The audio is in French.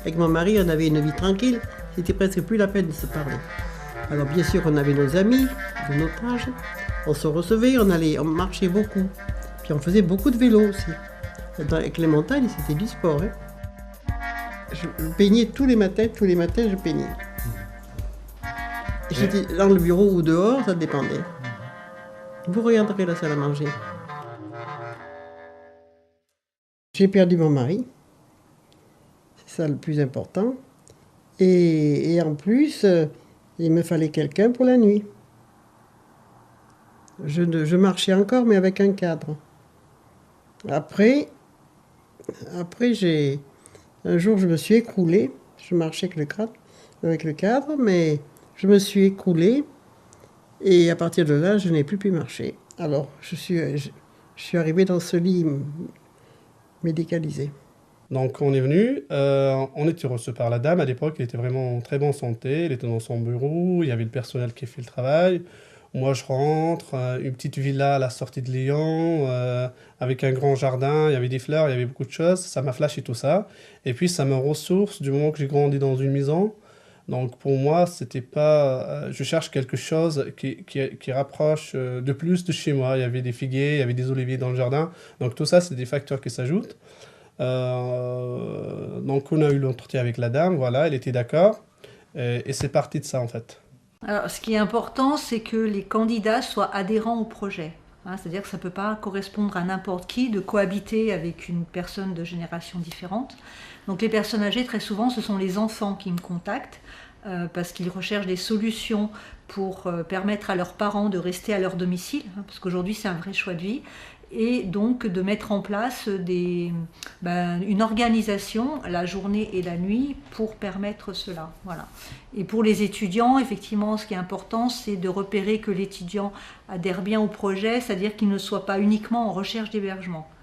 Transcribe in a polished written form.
Avec mon mari, on avait une vie tranquille, c'était presque plus la peine de se parler. Alors bien sûr, on avait nos amis de notre âge, on se recevait, on marchait beaucoup. Puis on faisait beaucoup de vélo aussi. Avec les montagnes, c'était du sport. Hein. Je peignais tous les matins, je peignais. J'étais dans le bureau ou dehors, ça dépendait. Vous regarderez la salle à manger. J'ai perdu mon mari, c'est ça le plus important. Et en plus, il me fallait quelqu'un pour la nuit. Je marchais encore, mais avec un cadre. Après un jour, je me suis écroulée. Je marchais avec le cadre, mais je me suis écroulée. Et à partir de là, je n'ai plus pu marcher. Alors, je suis arrivée dans ce lit médicalisé. Donc on est venu, on était reçu par la dame à l'époque, elle était vraiment en très bonne santé, elle était dans son bureau, il y avait le personnel qui fait le travail. Moi je rentre, une petite villa à la sortie de Lyon, avec un grand jardin, il y avait des fleurs, il y avait beaucoup de choses, ça m'a flashé tout ça. Et puis ça me ressource du moment que j'ai grandi dans une maison. Donc pour moi, c'était pas, je cherche quelque chose qui rapproche de plus de chez moi. Il y avait des figuiers, il y avait des oliviers dans le jardin. Donc tout ça, c'est des facteurs qui s'ajoutent. Donc on a eu l'entretien avec la dame, voilà, elle était d'accord, et c'est parti de ça en fait. Alors, ce qui est important, c'est que les candidats soient adhérents au projet. Hein, c'est-à-dire que ça ne peut pas correspondre à n'importe qui de cohabiter avec une personne de génération différente. Donc les personnes âgées, très souvent, ce sont les enfants qui me contactent parce qu'ils recherchent des solutions pour permettre à leurs parents de rester à leur domicile, hein, parce qu'aujourd'hui c'est un vrai choix de vie, et donc de mettre en place une organisation la journée et la nuit pour permettre cela. Voilà. Et pour les étudiants, effectivement, ce qui est important, c'est de repérer que l'étudiant adhère bien au projet, c'est-à-dire qu'il ne soit pas uniquement en recherche d'hébergement.